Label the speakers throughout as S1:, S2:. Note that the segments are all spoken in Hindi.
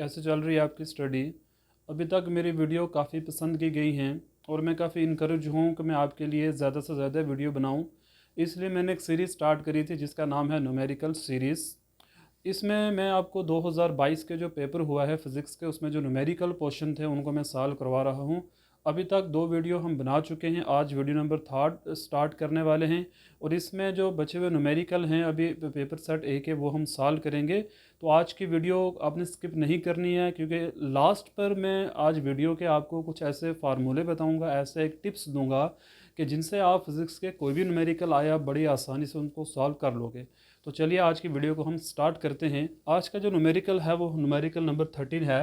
S1: कैसे चल रही है आपकी स्टडी। अभी तक मेरी वीडियो काफ़ी पसंद की गई हैं और मैं काफ़ी इनकरेज हूँ कि मैं आपके लिए ज़्यादा से ज़्यादा वीडियो बनाऊँ। इसलिए मैंने एक सीरीज़ स्टार्ट करी थी जिसका नाम है न्यूमेरिकल सीरीज़। इसमें मैं आपको 2022 के जो पेपर हुआ है फ़िज़िक्स के, उसमें जो न्यूमेरिकल क्वेश्चन थे उनको मैं सॉल्व करवा रहा हूँ। अभी तक 2 वीडियो हम बना चुके हैं, आज वीडियो नंबर 3 स्टार्ट करने वाले हैं और इसमें जो बचे हुए न्यूमेरिकल हैं अभी पेपर सेट ए के, वो हम सॉल्व करेंगे। तो आज की वीडियो आपने स्किप नहीं करनी है, क्योंकि लास्ट पर मैं आज वीडियो के आपको कुछ ऐसे फार्मूले बताऊँगा, ऐसे एक टिप्स दूँगा कि जिनसे आप फिज़िक्स के कोई भी न्यूमेरिकल आया बड़ी आसानी से उनको सॉल्व कर लोगे। तो चलिए आज की वीडियो को हम स्टार्ट करते हैं। आज का जो न्यूमेरिकल है वो न्यूमेरिकल नंबर 13 है।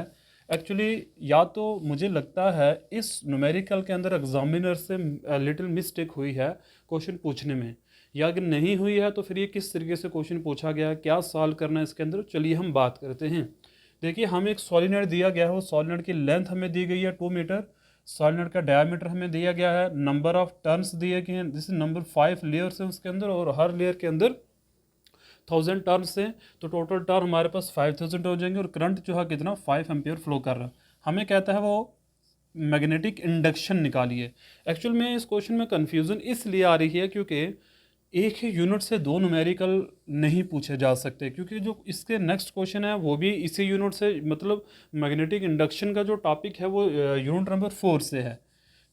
S1: एक्चुअली या तो मुझे लगता है इस न्यूमेरिकल के अंदर एग्जामिनर से लिटिल मिस्टेक हुई है क्वेश्चन पूछने में, या अगर नहीं हुई है तो फिर ये किस तरीके से क्वेश्चन पूछा गया है, क्या सॉल्व करना है इसके अंदर, चलिए हम बात करते हैं। देखिए, हमें एक सॉलिनॉइड दिया गया है, वो सॉलिनॉइड की लेंथ हमें दी गई है 2 मीटर। सॉलिनॉइड का डायमीटर हमें दिया गया है, नंबर ऑफ टर्न्स दिए गए हैं, जैसे नंबर 5 लेयर्स हैं उसके अंदर और हर लेयर के अंदर 1000 टर्न से, तो टोटल टर्न हमारे पास 5000 हो जाएंगे और करंट जो है कितना 5 एम्पियर फ्लो कर रहा है। हमें कहता है वो मैग्नेटिक इंडक्शन निकालिए। एक्चुअल में इस क्वेश्चन में कंफ्यूजन इसलिए आ रही है क्योंकि एक ही यूनिट से 2 न्यूमेरिकल नहीं पूछे जा सकते, क्योंकि जो इसके नेक्स्ट क्वेश्चन है वो भी इसी यूनिट से, मतलब मैग्नेटिक इंडक्शन का जो टॉपिक है वो यूनिट नंबर 4 से है।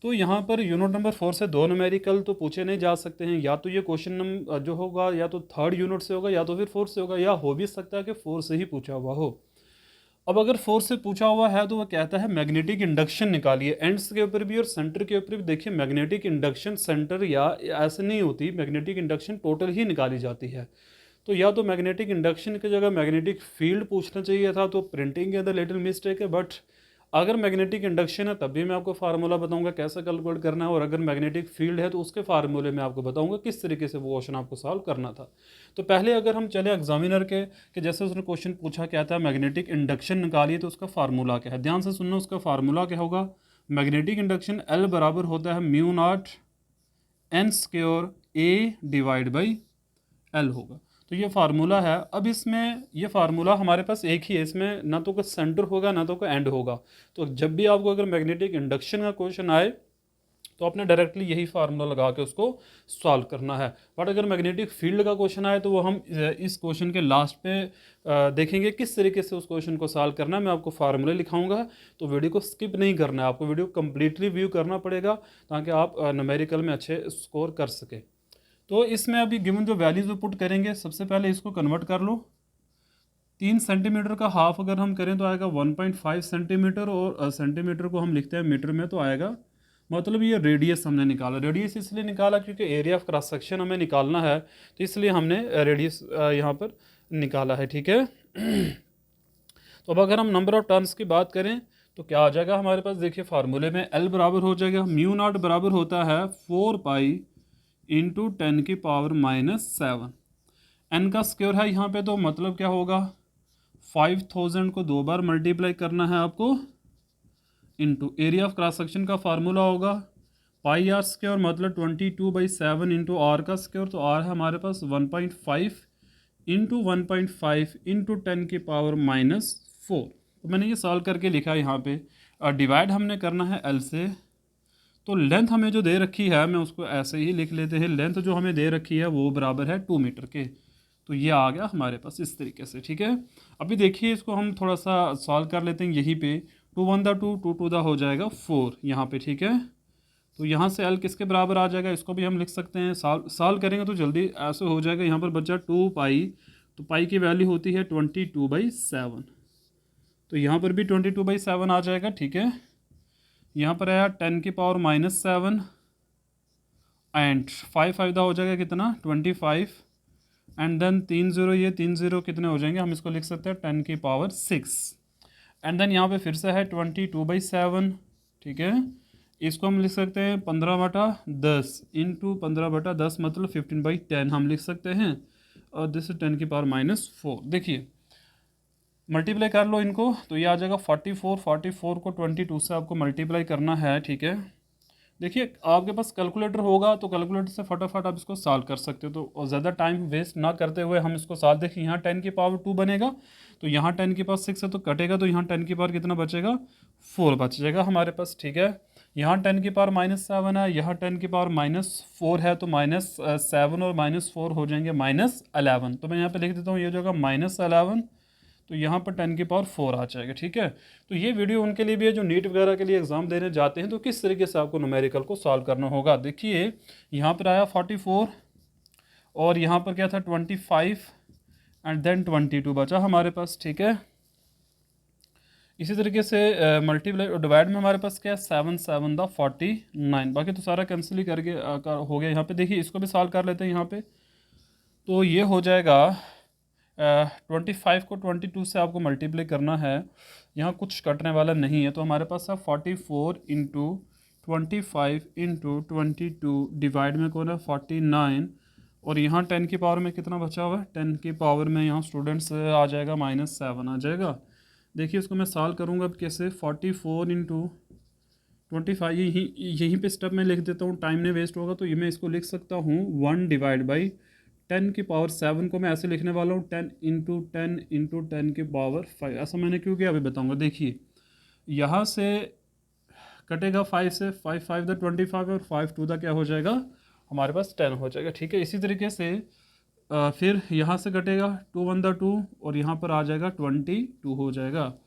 S1: तो यहाँ पर यूनिट नंबर 4 से 2 न्यूमेरिकल तो पूछे नहीं जा सकते हैं। या तो ये क्वेश्चन नंबर जो होगा या तो 3rd यूनिट से होगा या तो फिर 4 से होगा, या हो भी सकता है कि 4 से ही पूछा हुआ हो। अब अगर 4 से पूछा हुआ है तो वह कहता है मैग्नेटिक इंडक्शन निकालिए। एंड्स के ऊपर भी और सेंटर के ऊपर भी देखिए, मैग्नेटिक इंडक्शन सेंटर या ऐसे नहीं होती, मैग्नेटिक इंडक्शन टोटल ही निकाली जाती है। तो या तो मैग्नेटिक इंडक्शन की जगह मैग्नेटिक फील्ड पूछना चाहिए था, तो प्रिंटिंग के अंदर लिटिल मिस्टेक है। बट अगर मैग्नेटिक इंडक्शन है तब भी मैं आपको फार्मूला बताऊंगा कैसे कैलकुलेट करना है, और अगर मैग्नेटिक फील्ड है तो उसके फार्मूले में आपको बताऊंगा किस तरीके से वो क्वेश्चन आपको सॉल्व करना था। तो पहले अगर हम चले एग्जामिनर के कि जैसे उसने क्वेश्चन पूछा क्या था, मैग्नेटिक इंडक्शन निकालिए, तो उसका फार्मूला क्या है, ध्यान से सुनना। उसका फार्मूला क्या होगा, मैग्नेटिक इंडक्शन L बराबर होता है mu not an square A divide by L होगा। तो ये फार्मूला है। अब इसमें ये फार्मूला हमारे पास एक ही है, इसमें ना तो कोई सेंटर होगा ना तो कोई एंड होगा। तो जब भी आपको अगर मैग्नेटिक इंडक्शन का क्वेश्चन आए तो आपने डायरेक्टली यही फार्मूला लगा के उसको सॉल्व करना है। बट अगर मैग्नेटिक फील्ड का क्वेश्चन आए तो वो हम इस क्वेश्चन के लास्ट पे देखेंगे किस तरीके से उस क्वेश्चन को सॉल्व करना है। मैं आपको फार्मूले लिखाऊंगा, तो वीडियो को स्किप नहीं करना है, आपको वीडियो कंप्लीटली व्यू करना पड़ेगा ताकि आप न्यूमेरिकल में अच्छे स्कोर कर सकें। तो इसमें अभी गिवन जो वैल्यूज पुट करेंगे, सबसे पहले इसको कन्वर्ट कर लो। 3 सेंटीमीटर का हाफ अगर हम करें तो आएगा 1.5 सेंटीमीटर, और सेंटीमीटर को हम लिखते हैं मीटर में, तो आएगा, मतलब ये रेडियस हमने निकाला। रेडियस इसलिए निकाला क्योंकि एरिया ऑफ क्रॉस सेक्शन हमें निकालना है, तो इसलिए हमने रेडियस यहाँ पर निकाला है, ठीक है। तो अब अगर हम नंबर ऑफ टर्न्स की बात करें तो क्या आ जाएगा हमारे पास, देखिए फार्मूले में L बराबर हो जाएगा म्यू नॉट बराबर होता है 4 पाई इंटू 10 की पावर -7। एन का स्क्वायर है यहाँ पे, तो मतलब क्या होगा, 5000 को 2 बार मल्टीप्लाई करना है आपको, into area of cross section का फार्मूला होगा पाई आर स्क्वायर, मतलब 22/7 इंटू आर का स्क्वायर, तो आर है हमारे पास 1.5 इंटू 1.5 इंटू 10 की पावर -4। तो मैंने ये सॉल्व करके लिखा है यहाँ पे, और डिवाइड हमने करना है एल से। तो लेंथ हमें जो दे रखी है, मैं उसको ऐसे ही लिख लेते हैं, लेंथ जो हमें दे रखी है वो बराबर है 2 मीटर के। तो ये आ गया हमारे पास इस तरीके से, ठीक है। अभी देखिए इसको हम थोड़ा सा सॉल्व कर लेते हैं यहीं पे। 2 1 2 2 2 हो जाएगा 4 यहाँ पे, ठीक है। तो यहाँ से एल किसके बराबर आ जाएगा, इसको भी हम लिख सकते हैं, सॉल्व करेंगे तो जल्दी ऐसे हो जाएगा। यहाँ पर बचा 2 पाई, तो पाई की वैल्यू होती है 22/7, तो यहाँ पर भी 22/7 आ जाएगा, ठीक है। यहाँ पर आया 10 की पावर -7 एंड 5 फायदा हो जाएगा कितना 25, एंड देन 3 0, ये 3 0 कितने हो जाएंगे, हम इसको लिख सकते हैं 10 की पावर 6, एंड देन यहाँ पे फिर से है 22/7, ठीक है। इसको हम लिख सकते हैं 15/10 इंटू 15/10, मतलब 15/10 हम लिख सकते हैं, और दिस इज 10 की पावर -4। देखिए मल्टीप्लाई कर लो इनको, तो ये आ जाएगा 44। 44 को 22 से आपको मल्टीप्लाई करना है, ठीक है। देखिए आपके पास कैलकुलेटर होगा तो कैलकुलेटर से फटाफट आप इसको सॉल्व कर सकते हो, तो ज़्यादा टाइम वेस्ट ना करते हुए हम इसको सॉल्व, देखिए यहाँ 10 की पावर 2 बनेगा, तो यहाँ 10 की पावर 6 है तो कटेगा, तो यहाँ 10 की पावर कितना बचेगा, 4 बच जाएगा हमारे पास, ठीक है। यहाँ 10 की पावर -7 है, यहाँ 10 की पावर -4 है, तो -7 और -4 हो जाएंगे -11। तो मैं यहाँ पे लिख देता हूँ, ये जो होगा -11, तो यहाँ पर 10 की पावर 4 आ जाएगा, ठीक है। तो ये वीडियो उनके लिए भी है जो नीट वगैरह के लिए एग्ज़ाम देने जाते हैं, तो किस तरीके से आपको न्यूमेरिकल को सॉल्व करना होगा। देखिए यहाँ पर आया 44 और यहाँ पर क्या था 25 एंड देन 22 बचा हमारे पास, ठीक है। इसी तरीके से मल्टीप्लाई और डिवाइड में हमारे पास क्या है 7 7 द 49, बाकी तो सारा कैंसिल ही करके हो गया। यहाँ पे देखिए इसको भी सॉल्व कर लेते हैं यहाँ पे, तो ये हो जाएगा 25 को 22 से आपको मल्टीप्लाई करना है, यहाँ कुछ कटने वाला नहीं है, तो हमारे पास है 44 इंटू 25 इंटू 22 डिवाइड में कौन है 49, और यहाँ 10 की पावर में कितना बचा हुआ है, 10 की पावर में यहाँ स्टूडेंट्स आ जाएगा -7 आ जाएगा। देखिए इसको मैं सॉल्व करूँगा अब कैसे, 44 इंटू 25 यहीं पे स्टेप में लिख देता हूँ, टाइम नहीं वेस्ट होगा, तो ये मैं इसको लिख सकता हूँ 1 डिवाइड बाई 10 की पावर 7 को मैं ऐसे लिखने वाला हूँ 10 इंटू 10 इंटू 10 की पावर 5। ऐसा मैंने क्यों किया अभी बताऊँगा। देखिए यहाँ से कटेगा 5 से, 5 5 द 25 और 5 2 द क्या हो जाएगा हमारे पास 10 हो जाएगा, ठीक है। इसी तरीके से फिर यहाँ से कटेगा 2 1 द 2 और यहाँ पर आ जाएगा 22 हो जाएगा,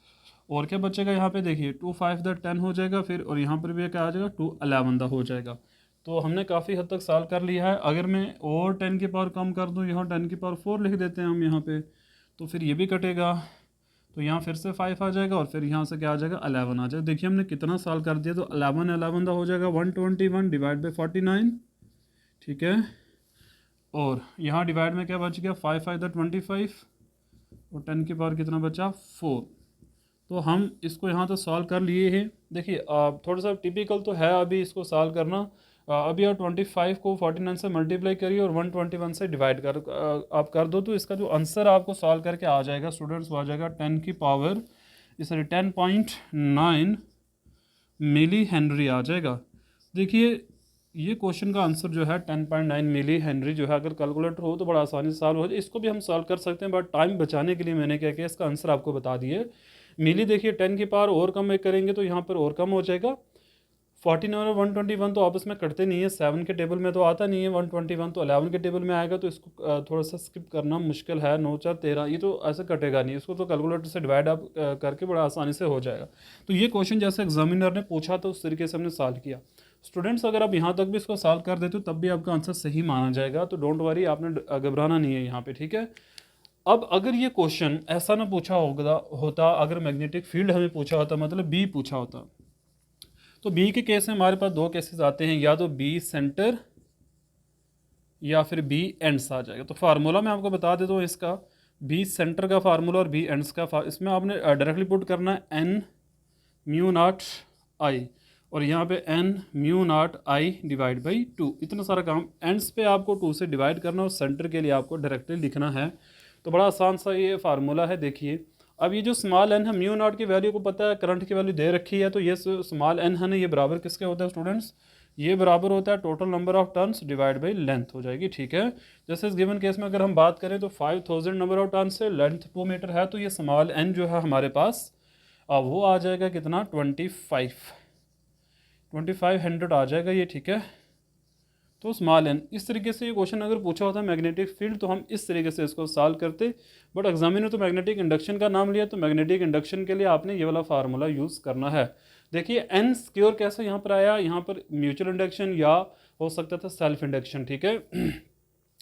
S1: और क्या बचेगा यहाँ पे देखिए 2 5 द 10 हो जाएगा फिर, और यहाँ पर भी क्या आ जाएगा 2 11 द हो जाएगा। तो हमने काफ़ी हद तक सॉल्व कर लिया है। अगर मैं और 10 की पावर कम कर दूँ, यहाँ 10 की पावर 4 लिख देते हैं हम यहाँ पे, तो फिर ये भी कटेगा, तो यहाँ फिर से 5 आ जाएगा और फिर यहाँ से क्या आ जाएगा 11 आ जाएगा। देखिए हमने कितना सॉल्व कर दिया, तो 11 11 दा हो जाएगा 121 डिवाइड बाई 49, ठीक है। और यहाँ डिवाइड में क्या बच गया 5 5 दा 25 और 10 की पावर कितना बचा 4। तो हम इसको यहाँ तो सॉल्व कर लिए हैं। देखिए थोड़ा सा टिपिकल तो है अभी इसको सॉल्व करना। अभी आप 25 को 49 से मल्टीप्लाई करिए और 121 से डिवाइड आप कर दो, तो इसका जो आंसर आपको सॉल्व करके आ जाएगा स्टूडेंट्स, वो आ जाएगा 10 की पावर 10.9 मिली हेनरी आ जाएगा। देखिए ये क्वेश्चन का आंसर जो है 10.9 मिली हेनरी जो है, अगर कैलकुलेटर हो तो बड़ा आसानी से सॉल्व हो जाए। इसको भी हम सॉल्व कर सकते हैं, बट टाइम बचाने के लिए मैंने क्या किया, इसका आंसर आपको बता दिए। मिली देखिए 10 की पावर और कम करेंगे तो यहाँ पर और कम हो जाएगा। 49 और 121 तो आपस में कटते नहीं है, 7 के टेबल में तो आता नहीं है 121, तो 11 के टेबल में आएगा, तो इसको थोड़ा सा स्किप करना मुश्किल है। 9 4 13 ये तो ऐसे कटेगा नहीं, इसको तो कैलकुलेटर से डिवाइड आप करके बड़ा आसानी से हो जाएगा। तो ये क्वेश्चन जैसे एग्जामिनर ने पूछा तो उस तरीके से हमने सॉल्व किया। स्टूडेंट्स अगर आप यहाँ तक भी इसको सॉल्व कर देते हो तब भी आपका आंसर सही माना जाएगा, तो डोंट वरी, आपने घबराना नहीं है यहाँ पे, ठीक है। अब अगर ये क्वेश्चन ऐसा ना पूछा होता, अगर मैग्नेटिक फील्ड हमें पूछा होता, मतलब बी पूछा होता, तो बी के केस में हमारे पास दो केसेस आते हैं, या तो बी सेंटर या फिर बी एंड्स आ जाएगा। तो फार्मूला मैं आपको बता देता हूँ इसका, बी सेंटर का फार्मूला और बी एंड्स का इसमें आपने डायरेक्टली पुट करना है एन म्यू नॉट आई, और यहाँ पे N mu not I divide by 2। इतना सारा काम एंड्स पे आपको 2 से डिवाइड करना और सेंटर के लिए आपको डायरेक्टली लिखना है। तो बड़ा आसान सा ये फार्मूला है। देखिए अब ये जो स्मॉल एन है, म्यू नॉट की वैल्यू को पता है, करंट की वैल्यू दे रखी है, तो ये स्मॉल एन है ना, ये बराबर किसके होता है स्टूडेंट्स, ये बराबर होता है total number of turns divide by length हो जाएगी, ठीक है। जैसे इस गिवन केस में अगर हम बात करें तो 5000 नंबर ऑफ टर्न्स से लेंथ 2 मीटर है, तो ये स्मॉल एन जो है हमारे पास वो आ जाएगा कितना 2500 आ जाएगा ये, ठीक है। तो स्मॉल एन, इस तरीके से ये क्वेश्चन अगर पूछा होता है मैग्नेटिक फील्ड तो हम इस तरीके से इसको सॉल्व करते, बट एग्जामिनर तो मैग्नेटिक इंडक्शन का नाम लिया, तो मैग्नेटिक इंडक्शन के लिए आपने ये वाला फार्मूला यूज़ करना है। देखिए एन स्क्योर कैसे यहाँ पर आया, यहाँ पर म्यूचुअल इंडक्शन या हो सकता था सेल्फ इंडक्शन, ठीक है।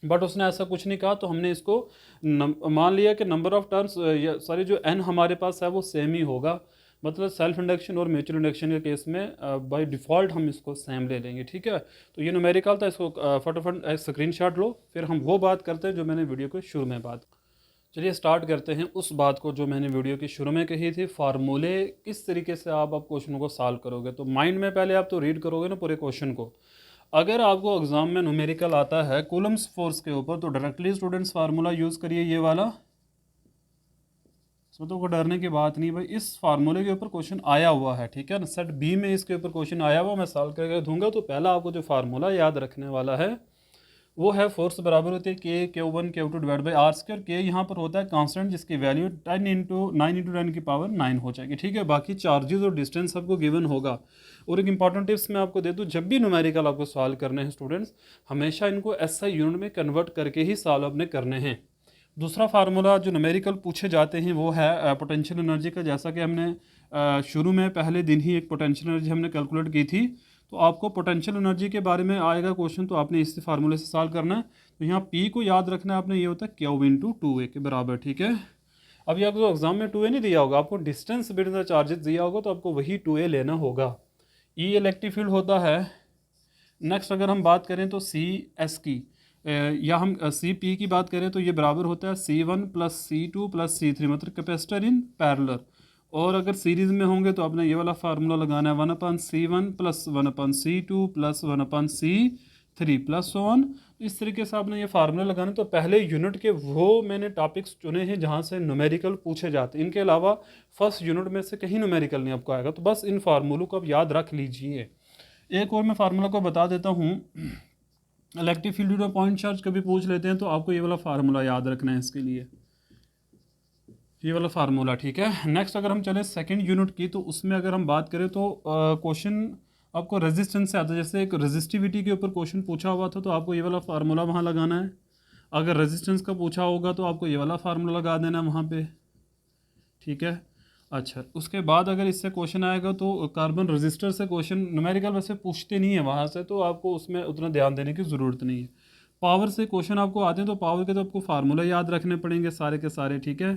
S1: बट उसने ऐसा कुछ नहीं कहा, तो हमने इसको मान लिया कि नंबर ऑफ टर्न्स सॉरी जो एन हमारे पास है वो सेम ही होगा, मतलब सेल्फ इंडक्शन और म्यूचुअल इंडक्शन के केस में बाय डिफ़ॉल्ट हम इसको सेम ले लेंगे, ठीक है। तो ये न्यूमेरिकल था, इसको फटाफट स्क्रीनशॉट लो, फिर हम वो बात करते हैं जो मैंने वीडियो के शुरू में बात। चलिए स्टार्ट करते हैं उस बात को जो मैंने वीडियो के शुरू में कही थी, फार्मूले किस तरीके से आप क्वेश्चनों को सॉल्व करोगे। तो माइंड में पहले आप तो रीड करोगे ना पूरे क्वेश्चन को। अगर आपको एग्जाम में न्यूमेरिकल आता है कूलम्स फोर्स के ऊपर, तो डायरेक्टली स्टूडेंट्स फार्मूला यूज़ करिए ये वाला, इसमें तो कोई डरने की बात नहीं भाई, इस फार्मूले के ऊपर क्वेश्चन आया हुआ है, ठीक है ना। सेट बी में इसके ऊपर क्वेश्चन आया हुआ, मैं सॉल्व करके दूंगा। तो पहला आपको जो फार्मूला याद रखने वाला है वो है फोर्स बराबर होती है K1 Q2 divide by are square. के यहाँ पर होता है कांस्टेंट जिसकी वैल्यू 9 इंटू 10 की पावर 9 हो जाएगी, ठीक है। बाकी चार्जेस और डिस्टेंस आपको गिवन होगा। और एक इंपॉर्टेंट टिप्स मैं आपको दे दूँ, जब भी न्यूमेरिकल आपको सॉल्व करने हैं स्टूडेंट्स, हमेशा इनको SI यूनिट में कन्वर्ट करके ही सॉल्व अपने करने हैं। दूसरा फार्मूला जो न्यूमेरिकल पूछे जाते हैं वो है पोटेंशियल एनर्जी का। जैसा कि हमने शुरू में पहले दिन ही एक पोटेंशियल एनर्जी हमने कैलकुलेट की थी, तो आपको पोटेंशियल एनर्जी के बारे में आएगा क्वेश्चन, तो आपने इस फार्मूले से सॉल्व करना है। तो यहाँ P को याद रखना है आपने, ये होता है Q इंटू 2A के बराबर, ठीक है। अभी आपको एग्जाम में 2A नहीं दिया होगा, आपको डिस्टेंस बिटवीन द चार्जेस दिया होगा, तो आपको वही 2A लेना होगा। E इलेक्ट्रिक फील्ड होता है। नेक्स्ट अगर हम बात करें तो CS की, या हम CP की बात करें तो ये बराबर होता है C1 plus C2 plus C3, मतलब कैपेसिटर इन पैरेलल। और अगर सीरीज़ में होंगे तो आपने ये वाला फार्मूला लगाना है 1/C1 plus 1/C2 plus 1/C3 plus 1। इस तरीके से आपने ये फार्मूला लगाना। तो पहले यूनिट के वो मैंने टॉपिक्स चुने हैं जहाँ से न्यूमेरिकल पूछे जाते हैं, इनके अलावा फर्स्ट यूनिट में से कहीं न्यूमेरिकल नहीं आपको आएगा। तो बस इन फार्मूलों को आप याद रख लीजिए। एक और मैं फार्मूला को बता देता हूँ, इलेक्ट्रिक फील्ड और पॉइंट चार्ज कभी पूछ लेते हैं तो आपको ये वाला फार्मूला याद रखना है इसके लिए, ये वाला फार्मूला, ठीक है। नेक्स्ट अगर हम चले सेकंड यूनिट की, तो उसमें अगर हम बात करें तो क्वेश्चन आपको रेजिस्टेंस से आता है। जैसे एक रेजिस्टिविटी के ऊपर क्वेश्चन पूछा हुआ था तो आपको ये वाला फार्मूला वहाँ लगाना है। अगर रेजिस्टेंस का पूछा होगा तो आपको ये वाला फार्मूला लगा देना है वहाँ पे, ठीक है। अच्छा, उसके बाद अगर इससे क्वेश्चन आएगा तो कार्बन रजिस्टर से क्वेश्चन न्यूमेरिकल वैसे पूछते नहीं है वहाँ से, तो आपको उसमें उतना ध्यान देने की ज़रूरत नहीं है। पावर से क्वेश्चन आपको आते हैं तो पावर के तो आपको फार्मूला याद रखने पड़ेंगे सारे के सारे, ठीक है।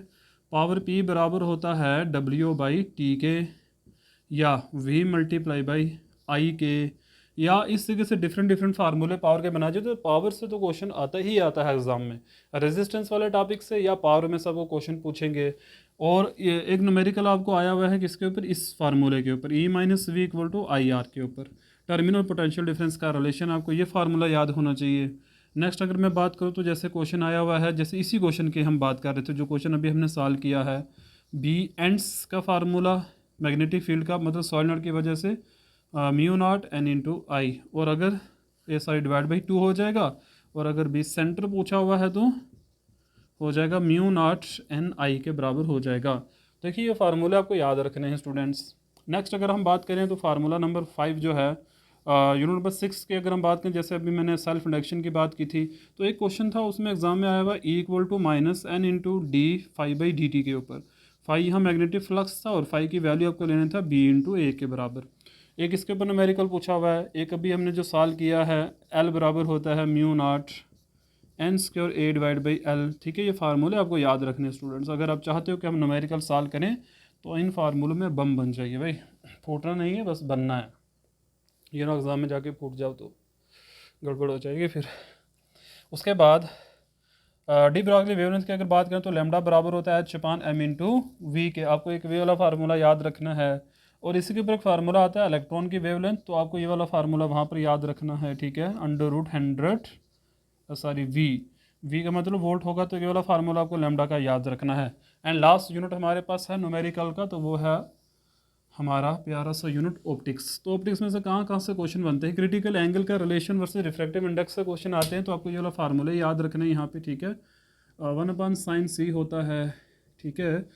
S1: पावर P बराबर होता है W/T के, या V मल्टीप्लाई बाई I के, या इस तरीके से डिफरेंट फार्मूले पावर के बना जो। तो पावर से तो क्वेश्चन आता ही आता है एग्जाम में, रेजिस्टेंस वाले टॉपिक से या पावर में सबको क्वेश्चन पूछेंगे। और ये एक न्यूमेरिकल आपको आया हुआ है किसके ऊपर, इस फार्मूले के ऊपर, E-V=IR के ऊपर, टर्मिनल पोटेंशियल डिफरेंस का रिलेशन। आपको ये फार्मूला याद होना चाहिए। नेक्स्ट अगर मैं बात करूँ तो जैसे क्वेश्चन आया हुआ है, जैसे इसी क्वेश्चन की हम बात कर रहे थे, जो क्वेश्चन अभी हमने सॉल्व किया है, बी एंड्स का फार्मूला मैग्नेटिक फील्ड का, मतलब सॉलिनॉइड की वजह से μ0n/I, और अगर ये सारी डिवाइड बाई 2 हो जाएगा, और अगर बी सेंटर पूछा हुआ है तो हो जाएगा μ0n/I के बराबर हो जाएगा। देखिए ये फार्मूले आपको याद रखने हैं स्टूडेंट्स। नेक्स्ट अगर हम बात करें तो फार्मूला नंबर 5 जो है यूनिट नंबर 6 की अगर हम बात करें, जैसे अभी मैंने सेल्फ इंडक्शन की बात की थी, तो एक क्वेश्चन था उसमें एग्जाम में आया हुआ E=-N/d∅/dt के ऊपर। फाई यहाँ मैग्नेटिक फ्लक्स था और फाई की वैल्यू आपको लेना था B/A के बराबर। एक इसके ऊपर न्यूमेरिकल पूछा हुआ है। एक अभी हमने जो सॉल्व किया है, L बराबर होता है μ0n²A/L, ठीक है। ये फार्मूले आपको याद रखने हैं स्टूडेंट्स। अगर आप चाहते हो कि हम न्यूमेरिकल सॉल्व करें तो इन फार्मूलों में बम बन जाइए भाई, फूटना नहीं है, बस बनना है। ये ना एग्ज़ाम में जाके फूट जाओ तो गड़बड़ हो जाएगी फिर। उसके बाद डी ब्रॉगली वेवलेंथ की अगर बात करें तो लैम्डा बराबर होता है H/m/v के। आपको एक वे वाला फार्मूला याद रखना है। और इसी के ऊपर एक फार्मूला आता है इलेक्ट्रॉन की वेवलेंथ, तो आपको ये वाला फार्मूला वहाँ पर याद रखना है, ठीक है। वी का मतलब वोल्ट होगा, तो ये वाला फार्मूला आपको लैम्डा का याद रखना है। एंड लास्ट यूनिट हमारे पास है न्यूमेरिकल का, तो वो है हमारा प्यारा सा यूनिट ऑप्टिक्स। तो ऑप्टिक्स में से कहाँ कहाँ से क्वेश्चन बनते हैं, क्रिटिकल एंगल का रिलेशन वर्सेस रिफ्रैक्टिव इंडेक्स से क्वेश्चन आते हैं, तो आपको ये वाला फार्मूला याद रखना है यहाँ पे, ठीक है। 1/sin c होता है, ठीक है।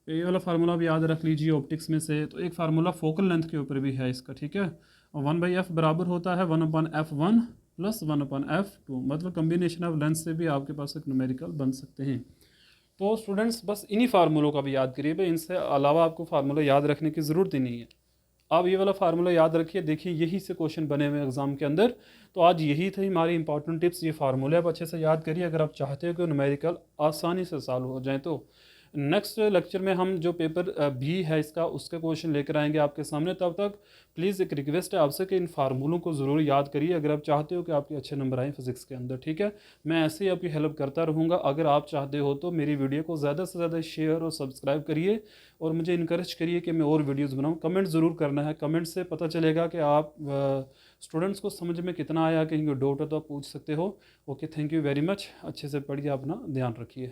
S1: ये वाला फार्मूला भी याद रख लीजिए ऑप्टिक्स में से। तो एक फार्मूला फोकल लेंथ के ऊपर भी है इसका, ठीक है। 1/f बराबर होता है 1/f1 प्लस 1/f2, मतलब कम्बिनेशन ऑफ लेंथ से भी आपके पास एक न्यूमेरिकल बन सकते हैं। तो स्टूडेंट्स बस इन्हीं फार्मूलों का भी याद करिए भाई, इनसे अलावा आपको फार्मूला याद रखने की ज़रूरत ही नहीं है। आप ये वाला फार्मूला याद रखिए, देखिए यही से क्वेश्चन बने हुए एग्जाम के अंदर। तो आज यही थी हमारी इंपॉर्टेंट टिप्स। ये फार्मूले आप अच्छे से याद करिए अगर आप चाहते हो कि न्यूमेरिकल आसानी से सॉल्व हो जाए। तो नेक्स्ट लेक्चर में हम जो पेपर भी है इसका, उसके क्वेश्चन लेकर आएंगे आपके सामने। तब तक प्लीज़ एक रिक्वेस्ट है आपसे कि इन फार्मूलों को ज़रूर याद करिए अगर आप चाहते हो कि आपके अच्छे नंबर आएँ फिज़िक्स के अंदर, ठीक है। मैं ऐसे ही आपकी हेल्प करता रहूँगा। अगर आप चाहते हो तो मेरी वीडियो को ज़्यादा से ज़्यादा शेयर और सब्सक्राइब करिए, और मुझे इनकरेज करिए कि मैं और वीडियोज़ बनाऊँ। कमेंट ज़रूर करना है, कमेंट से पता चलेगा कि आप स्टूडेंट्स को समझ में कितना आया। कहीं कोई डाउट है तो आप पूछ सकते हो। Okay, thank you very much. अच्छे से पढ़िए, अपना ध्यान रखिए।